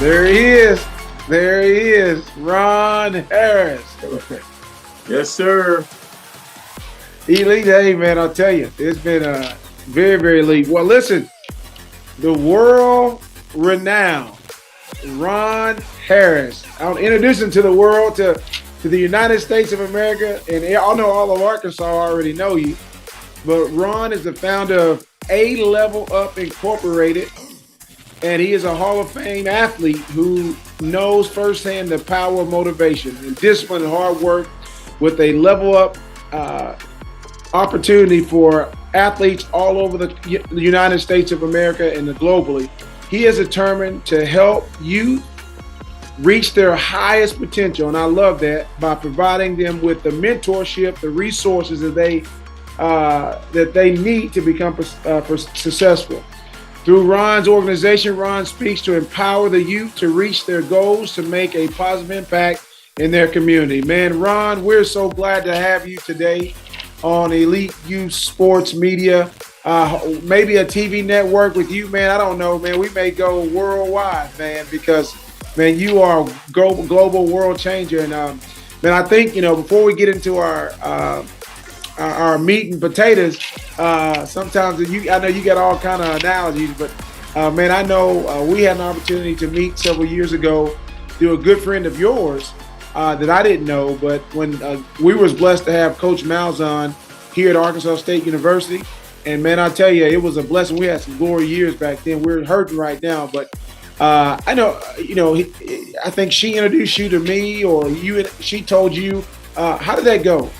There he is. There he is. Ron Harris. Yes, sir. Elite. Hey, man, I'll tell you, it's been very, very elite. Well, listen, the world-renowned Ron Harris. I'll introduce him to the world, to the United States of America. And I know all of Arkansas already know you. But Ron is the founder of A Level Up Incorporated. And he is a Hall of Fame athlete who knows firsthand the power of motivation and discipline and hard work with a level up opportunity for athletes all over the United States of America and globally. He is determined to help youth reach their highest potential, and I love that, by providing them with the mentorship, the resources that they need to become successful. Through Ron's organization, Ron speaks to empower the youth to reach their goals, to make a positive impact in their community. Man, Ron, we're so glad to have you today on Elite Youth Sports Media. Maybe a TV network with you, man. I don't know, man. We may go worldwide, man, because, man, you are a global world changer. And, man, I think, before we get into our meat and potatoes, sometimes I know you got all kind of analogies, but man, I know we had an opportunity to meet several years ago through a good friend of yours that I didn't know, but when we was blessed to have Coach Malzahn here at Arkansas State University, and man, I tell you, it was a blessing. We had some glory years back then. We're hurting right now, but I know, I think she introduced you to me, or she told you. How did that go?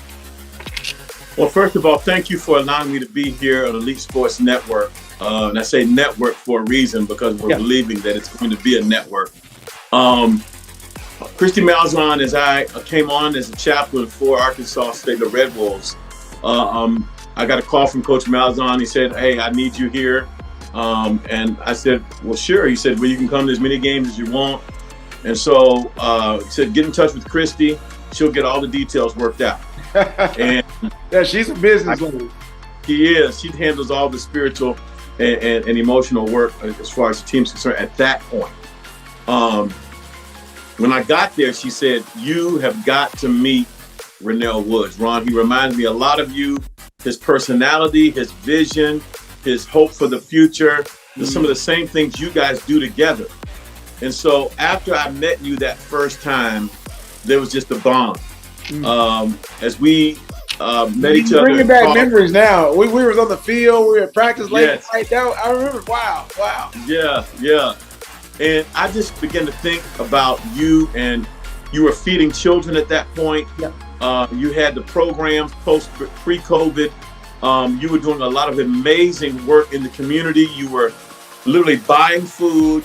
Well, first of all, thank you for allowing me to be here on Elite Sports Network. And I say network for a reason, because we're believing that it's going to be a network. Christy Malzahn, as I came on as a chaplain for Arkansas State, the Red Wolves, I got a call from Coach Malzahn. He said, "Hey, I need you here." And I said, "Well, sure." He said, "Well, you can come to as many games as you want." And so he said, "Get in touch with Christy. She'll get all the details worked out." And yeah, she's a business lady. She is. She handles all the spiritual and emotional work as far as the team's concerned at that point. When I got there, she said, "You have got to meet Rennell Woods. Ron, he reminds me a lot of you, his personality, his vision, his hope for the future, some of the same things you guys do together." And so after I met you that first time, there was just a bond. As we met each other. Bringing back memories now. We was on the field. We were at practice late night. I remember. Wow. Yeah. And I just began to think about you, and you were feeding children at that point. Yeah. You had the programs pre-COVID. You were doing a lot of amazing work in the community. You were literally buying food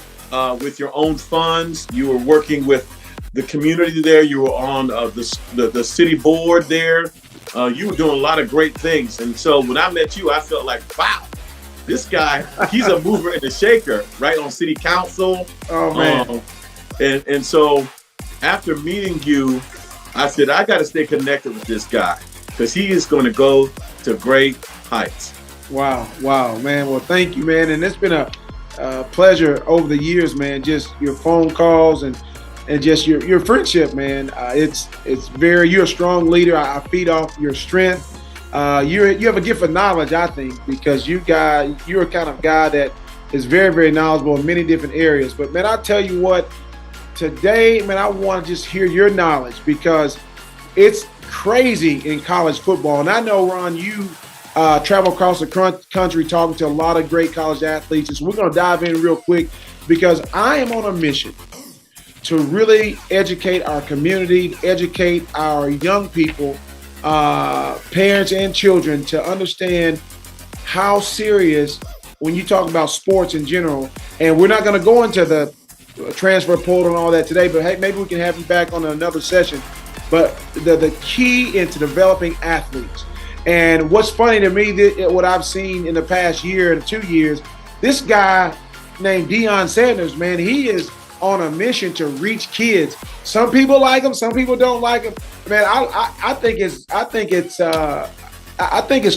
with your own funds. You were working with the community there. You were on the city board there. You were doing a lot of great things. And so when I met you, I felt like, wow, this guy, he's a mover and a shaker, right, on city council. Oh, man. And so after meeting you, I said, I got to stay connected with this guy, because he is going to go to great heights. Wow, man. Well, thank you, man. And it's been a pleasure over the years, man, just your phone calls and just your friendship, man. You're a strong leader. I feed off your strength. You have a gift of knowledge, I think, because you're a kind of guy that is very, very knowledgeable in many different areas. But man, I'll tell you what, today, man, I want to just hear your knowledge, because it's crazy in college football. And I know, Ron, you travel across the country talking to a lot of great college athletes. And so we're going to dive in real quick, because I am on a mission to really educate our community, educate our young people, parents and children, to understand how serious, when you talk about sports in general, and we're not going to go into the transfer portal and all that today, but hey, maybe we can have you back on another session. But the key into developing athletes. And what's funny to me, what I've seen in the past year and 2 years, this guy named Deion Sanders, man, he is on a mission to reach kids. Some people like him, some people don't like him. Man, I think it's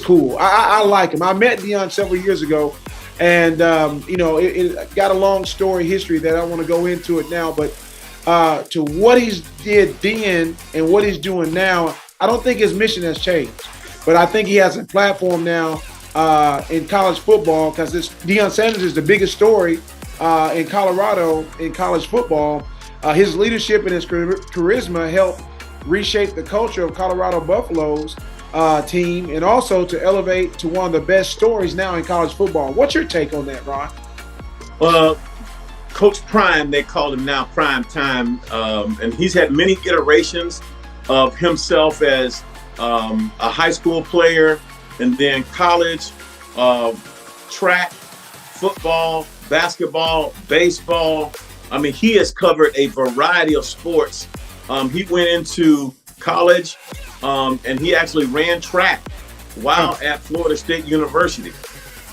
cool. I like him. I met Deion several years ago. And it got a long story history that I don't want to go into it now. But to what he's did then and what he's doing now, I don't think his mission has changed. But I think he has a platform now in college football, because this Deion Sanders is the biggest story in Colorado in college football. His leadership and his charisma helped reshape the culture of Colorado Buffaloes team, and also to elevate to one of the best stories now in college football. What's your take on that, Ron? Coach Prime, they call him now, Prime Time, and he's had many iterations of himself as a high school player, and then college, track, football, basketball, baseball. I mean, he has covered a variety of sports. He went into college, and he actually ran track while at Florida State University.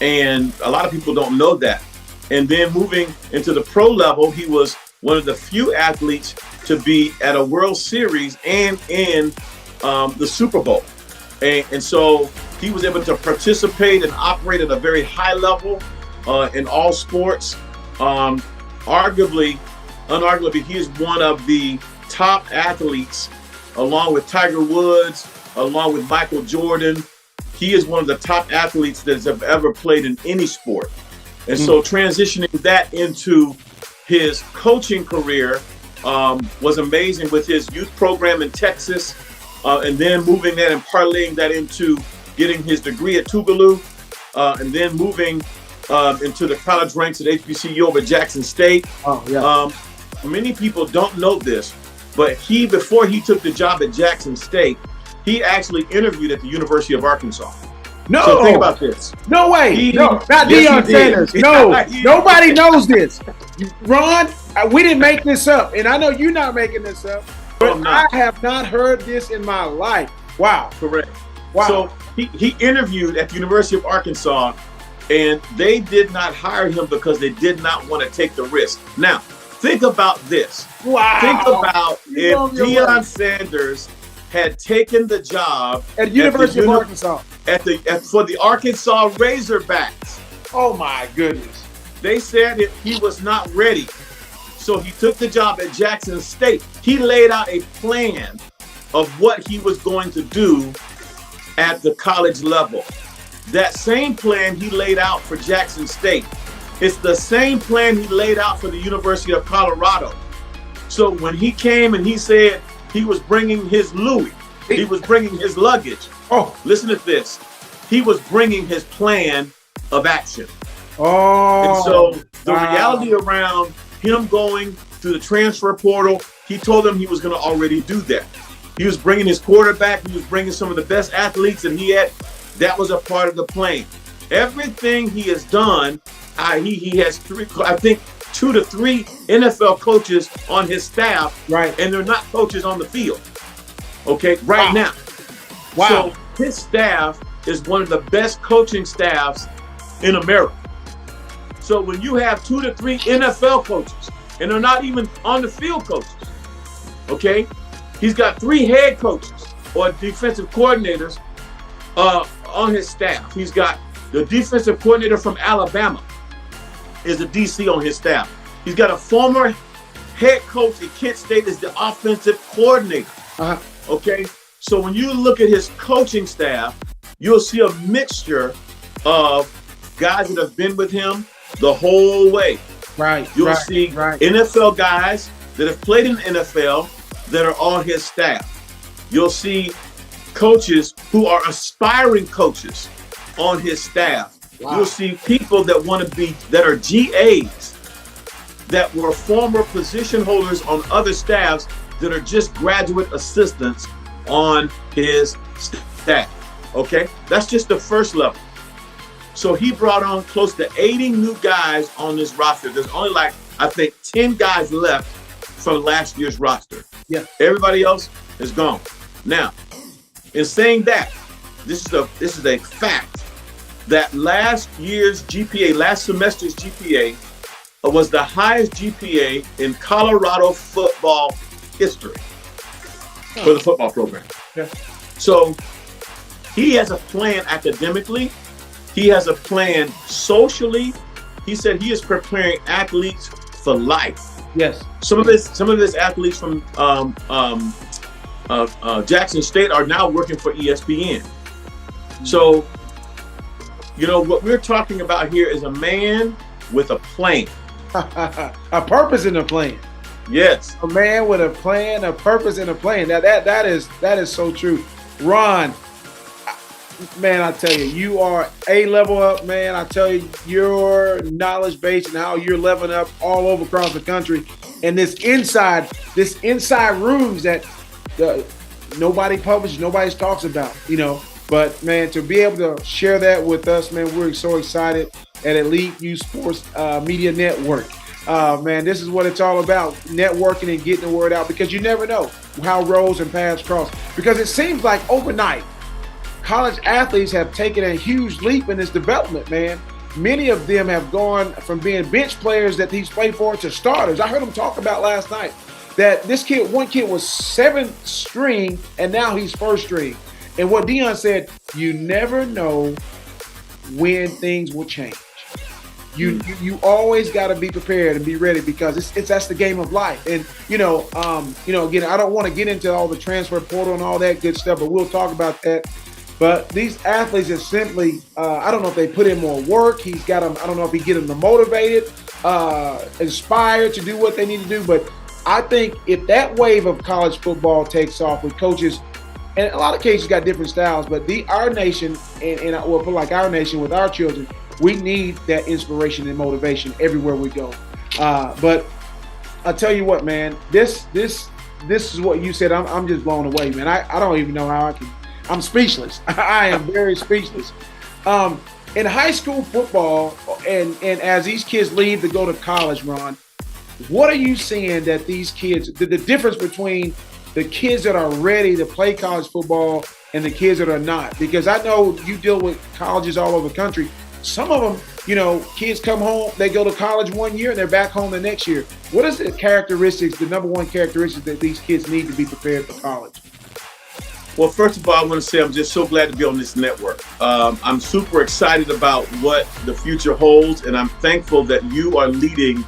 And a lot of people don't know that. And then moving into the pro level, he was one of the few athletes to be at a World Series and in the Super Bowl. And so he was able to participate and operate at a very high level in all sports. Unarguably, he is one of the top athletes, along with Tiger Woods, along with Michael Jordan. He is one of the top athletes that have ever played in any sport. And so transitioning that into his coaching career was amazing, with his youth program in Texas, and then moving that and parlaying that into getting his degree at Tougaloo, and then moving into the college ranks at HBCU over Jackson State. Many people don't know this, but before he took the job at Jackson State, he actually interviewed at the University of Arkansas. No, so think about this. No way. Not Deion Sanders. No, nobody knows this. Ron, we didn't make this up, and I know you're not making this up, but I have not heard this in my life. Wow. Correct. Wow. So he interviewed at the University of Arkansas, and they did not hire him because they did not want to take the risk. Now, think about this. Wow. Think about if Deion Sanders had taken the job at the University of Arkansas for the Arkansas Razorbacks. Oh my goodness. They said he was not ready. So he took the job at Jackson State. He laid out a plan of what he was going to do at the college level. That same plan he laid out for Jackson State. It's the same plan he laid out for the University of Colorado. So when he came and he said he was bringing his Louis, he was bringing his luggage. Oh, listen to this. He was bringing his plan of action. Oh. And so the reality around him going through the transfer portal, he told them he was going to already do that. He was bringing his quarterback. He was bringing some of the best athletes, and that was a part of the plan. Everything he has done, he has 2 to 3 NFL coaches on his staff, right? And they're not coaches on the field. Okay, right now. Wow. So his staff is one of the best coaching staffs in America. So when you have 2 to 3 NFL coaches, and they're not even on the field coaches, okay? He's got 3 head coaches or defensive coordinators on his staff. He's got the defensive coordinator from Alabama is a DC on his staff. He's got a former head coach at Kent State as the offensive coordinator. Okay, so when you look at his coaching staff, you'll see a mixture of guys that have been with him the whole way. Right. You'll see NFL guys that have played in the NFL that are on his staff. You'll see coaches who are aspiring coaches on his staff. Wow. You'll see people that that are GAs, that were former position holders on other staffs, that are just graduate assistants on his staff. Okay, that's just the first level. So he brought on close to 80 new guys on this roster. There's only 10 guys left from last year's roster. Yeah. Everybody else is gone. Now, in saying that, this is a fact that last semester's GPA was the highest GPA in Colorado football history for the football program. Yeah. So he has a plan academically. He has a plan socially. He said he is preparing athletes for life. Yes. Some of his athletes from Jackson State are now working for ESPN. So, you know, what we're talking about here is a man with a plan. A purpose and a plan. Yes. A man with a plan, a purpose, and a plan. Now that is so true. Ron, man, I tell you, you are a level up, man. I tell you, your knowledge base and how you're leveling up all over across the country, and this inside rooms that nobody publishes, nobody talks about, you know. But man, to be able to share that with us, man, we're so excited at Elite Youth Sports Media Network. Man, this is what it's all about, networking and getting the word out, because you never know how roads and paths cross. Because it seems like overnight, college athletes have taken a huge leap in this development, man. Many of them have gone from being bench players that he's played for to starters. I heard him talk about last night that one kid was 7th string, and now he's 1st string. And what Deion said, you never know when things will change. You always got to be prepared and be ready, because that's the game of life. And again, I don't want to get into all the transfer portal and all that good stuff, but we'll talk about that. But these athletes are simply, I don't know if they put in more work. He's got them. I don't know if he get them motivated, inspired to do what they need to do. But I think if that wave of college football takes off with coaches, and a lot of cases got different styles, but our nation and we'll put like our nation with our children, we need that inspiration and motivation everywhere we go. But I'll tell you what, man, this is what you said. I'm just blown away, man. I don't even know how I can. I'm speechless. I am very speechless. In high school football, and as these kids leave to go to college, Ron, what are you seeing that these kids, the difference between the kids that are ready to play college football and the kids that are not? Because I know you deal with colleges all over the country. Some of them, kids come home, they go to college one year and they're back home the next year. What is the characteristics, the number one characteristic that these kids need to be prepared for college? Well, first of all, I want to say I'm just so glad to be on this network. I'm super excited about what the future holds, and I'm thankful that you are leading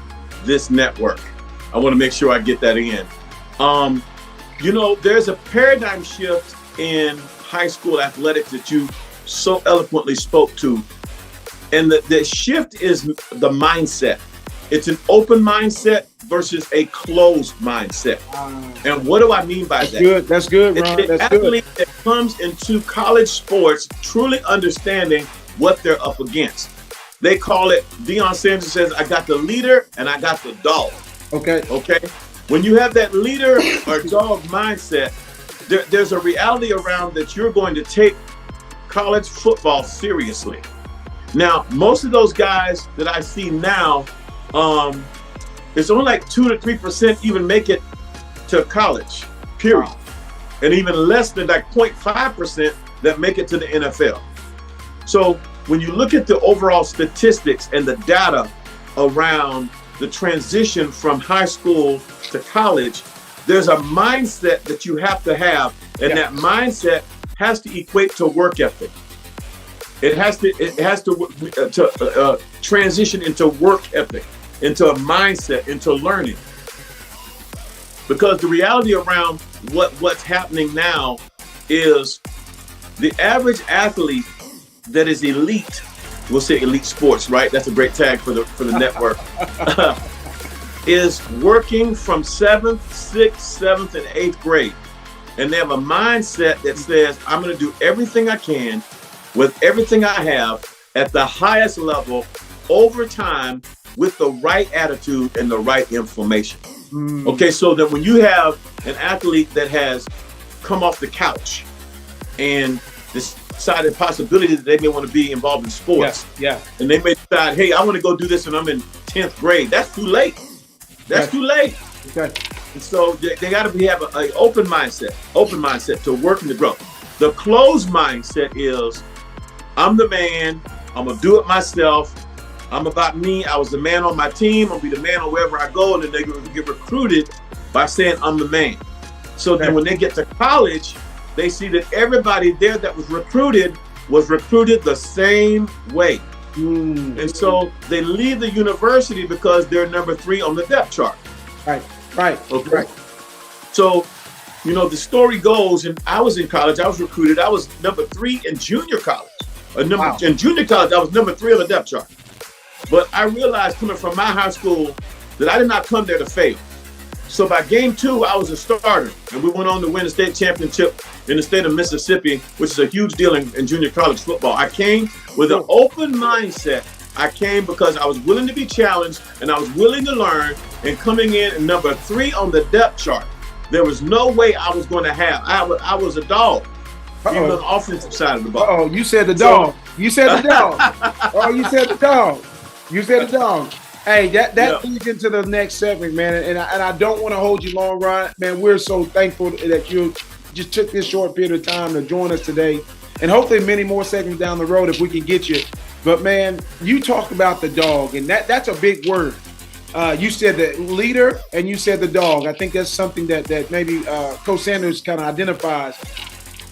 this network. I want to make sure I get that in. There's a paradigm shift in high school athletics that you so eloquently spoke to. And the shift is the mindset. It's an open mindset versus a closed mindset. And what do I mean by that? That's good, Ron. It's the athlete that comes into college sports truly understanding what they're up against. They call it, Deion Sanders says, I got the leader and I got the dog. Okay. When you have that leader or dog mindset, there's a reality around that you're going to take college football seriously. Now, most of those guys that I see now, it's only like 2 to 3% even make it to college, period. Wow. And even less than like 0.5% that make it to the NFL. So when you look at the overall statistics and the data around the transition from high school to college, there's a mindset that you have to have, and that mindset has to equate to work ethic. It has to transition into work ethic, into a mindset, into learning. Because the reality around what's happening now is the average athlete that is elite, we'll say elite sports, right? That's a great tag for the network. Is working from 7th, 6th, 7th, and 8th grade. And they have a mindset that says, I'm going to do everything I can with everything I have at the highest level over time with the right attitude and the right information. Okay, so that when you have an athlete that has come off the couch and decided possibility that they may want to be involved in sports, and they may decide, hey, I want to go do this and I'm in 10th grade. That's too late. That's too late. Okay. And so they got to have an open mindset to work and to grow. The closed mindset is, I'm the man, I'm going to do it myself, I'm about me, I was the man on my team, I'll be the man on wherever I go, and then they get recruited by saying I'm the man. So then when they get to college, they see that everybody there that was recruited was recruited the same way. Mm. And so they leave the university because they're number 3 on the depth chart. Right. Okay. Right. So, the story goes, and I was in college, I was recruited. I was number 3 in junior college. In junior college, I was number 3 on the depth chart. But I realized coming from my high school that I did not come there to fail. So by game 2, I was a starter, and we went on to win the state championship in the state of Mississippi, which is a huge deal in junior college football. I came with an open mindset. I came because I was willing to be challenged, and I was willing to learn, and coming in at number 3 on the depth chart, there was no way I was going to have. I was a dog, even on the offensive side of the ball. Oh, you said the dog. You said the dog. Oh, you said the dog. You said the dog. Hey, that leads into the next segment, man. And I don't want to hold you long, Ron. Man, we're so thankful that you just took this short period of time to join us today. And hopefully many more segments down the road if we can get you. But, man, you talk about the dog, and that's a big word. You said the leader and you said the dog. I think that's something that maybe Coach Sanders kind of identifies.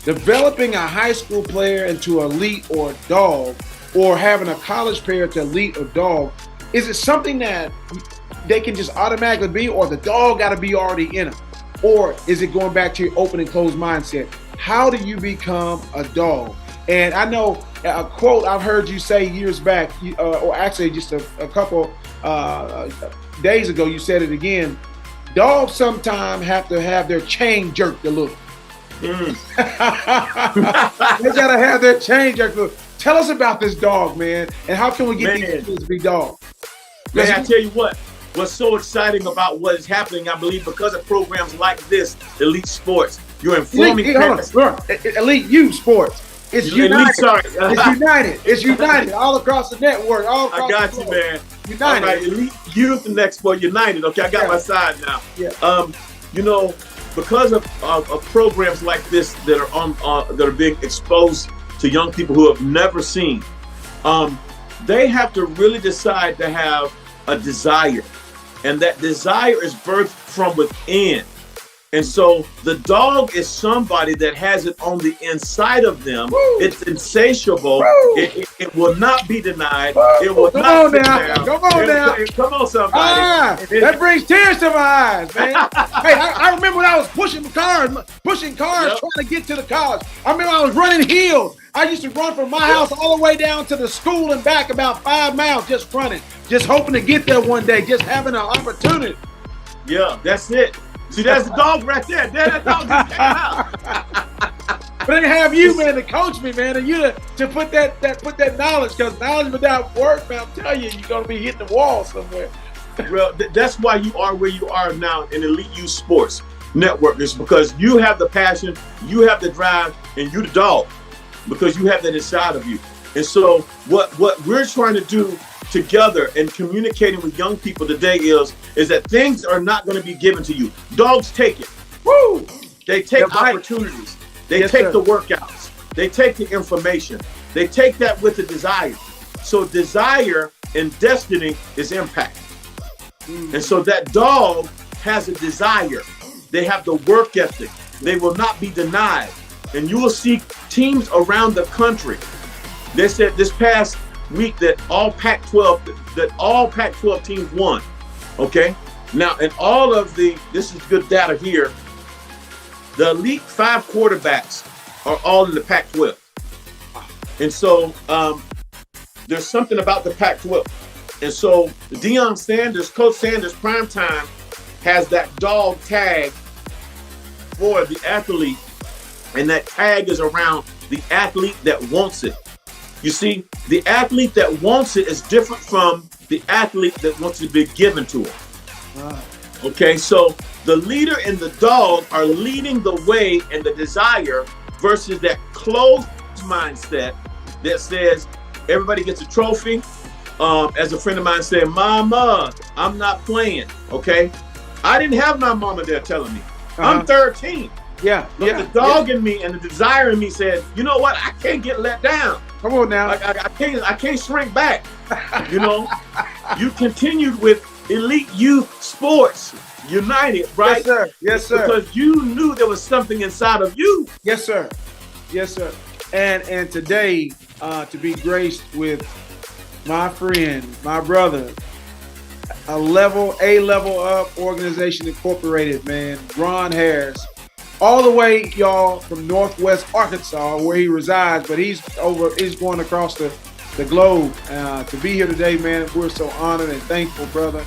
Developing a high school player into elite or dog, or having a college player to elite or dog, is it something that they can just automatically be, or the dog got to be already in them? Or is it going back to your open and closed mindset? How do you become a dog? And I know a quote I've heard you say years back, or actually just a couple days ago, you said it again. Dogs sometimes have to have their chain jerked a little. They gotta have their chain jerked a little. Tell us about this dog, man, and how can we get these kids to be dogs? Man, I tell you what's so exciting about what is happening, I believe, because of programs like this, Elite Sports, you're informing parents. Elite Youth Sports. It's united. It's united. It's united all across the network. I got you, man. United. All right, Elite Youth and Export United. Okay, I got my side now. Yeah. Because of programs like this that are being exposed to young people who have never seen, they have to really decide to have a desire, and that desire is birthed from within. And so the dog is somebody that has it on the inside of them. Woo. It's insatiable. It will not be denied. Woo. It will not sit down. Come on now. Come on, somebody. That brings tears to my eyes, man. Hey, I remember when I was pushing cars, trying to get to the college. I remember I was running hills. I used to run from my house all the way down to the school and back about 5 miles just running, just hoping to get there one day, just having an opportunity. Yeah, that's it. See, that's the dog right there. That dog just came out. But they have you, man, to coach me, man, and you to put that knowledge, because knowledge without work, man, I'm telling you, you're gonna be hitting the wall somewhere. Well, that's why you are where you are now in Elite Youth Sports Network, is because you have the passion, you have the drive, and you the dog, because you have that inside of you. And so what we're trying to do together and communicating with young people today is that things are not going to be given to you. Dogs take it. Woo! They take opportunities. They take the workouts. They take the information. They take that with a desire. So desire and destiny is impact. And so that dog has a desire. They have the work ethic. They will not be denied. And you will see teams around the country. They said this past week that all Pac-12 teams won. Okay? Now, and all of this is good data here, the Elite 5 quarterbacks are all in the Pac-12. And so there's something about the Pac-12. And so Deion Sanders, Coach Sanders, primetime, has that dog tag for the athlete, and that tag is around the athlete that wants it. You see, the athlete that wants it is different from the athlete that wants to be given to him. Wow. Okay, so the leader and the dog are leading the way and the desire versus that closed mindset that says everybody gets a trophy. As a friend of mine said, "Mama, I'm not playing." Okay, I didn't have my mama there telling me. I'm 13. But the dog in me and the desire in me said, "You know what? I can't get let down. Come on now. I can't shrink back." You know, you continued with Elite Youth Sports United, right? Yes, sir. Yes, sir. Because you knew there was something inside of you. Yes, sir. Yes, sir. And today, to be graced with my friend, my brother, A Level Up Organization Incorporated, man, Ron Harris, all the way, y'all, from Northwest Arkansas, where he resides, but he's going across the globe to be here today, man. We're so honored and thankful, brother.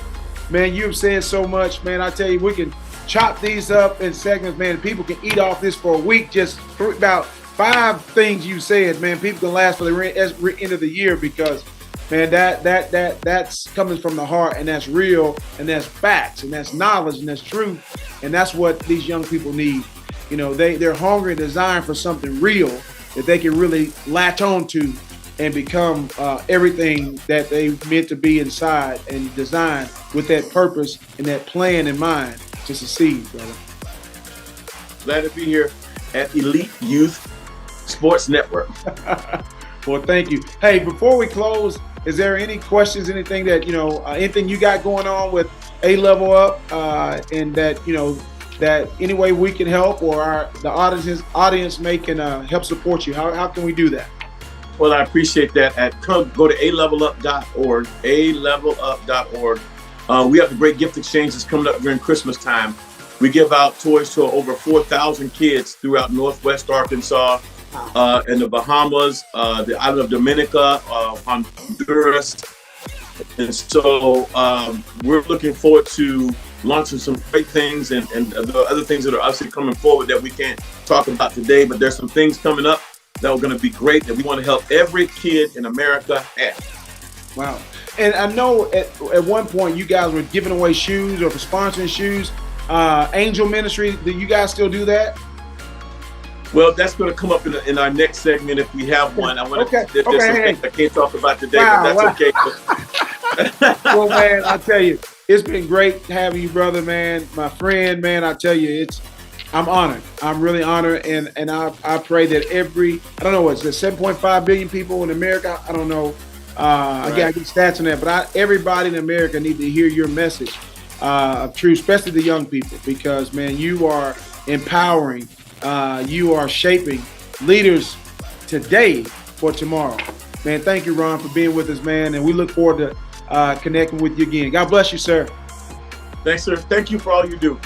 Man, you've said so much, man. I tell you, we can chop these up in segments, man. People can eat off this for a week. Just about 5 things you said, man. People can last for the end of the year because, man, that's coming from the heart, and that's real, and that's facts, and that's knowledge, and that's truth, and that's what these young people need. You know, they're hungry and designed for something real that they can really latch on to and become everything that they meant to be inside and designed with that purpose and that plan in mind to succeed, brother. Glad to be here at Elite Youth Sports Network. Well, thank you. Hey, before we close, is there any questions, anything that, anything you got going on with A Level Up and that, that any way we can help or the audience can help support you? How can we do that? Well, I appreciate that. Go to alevelup.org, alevelup.org. We have the great gift exchanges coming up during Christmas time. We give out toys to over 4,000 kids throughout Northwest Arkansas, in the Bahamas, the island of Dominica, Honduras. And so we're looking forward to launching some great things and the other things that are obviously coming forward that we can't talk about today, but there's some things coming up that are going to be great that we want to help every kid in America have. Wow. And I know at one point you guys were giving away shoes or for sponsoring shoes. Angel Ministry, do you guys still do that? Well, that's going to come up in our next segment if we have one. I want Okay. There's some things I can't talk about today, but that's okay. Well, man, I tell you, it's been great having you, brother, man. My friend, man, I tell you, I'm honored. I'm really honored, and I pray that I don't know, what's there 7.5 billion people in America? I don't know. I got stats on that, but everybody in America needs to hear your message of truth, especially the young people, because, man, you are empowering. You are shaping leaders today for tomorrow. Man, thank you, Ron, for being with us, man, and we look forward to connecting with you again. God bless you, sir. Thanks, sir. Thank you for all you do.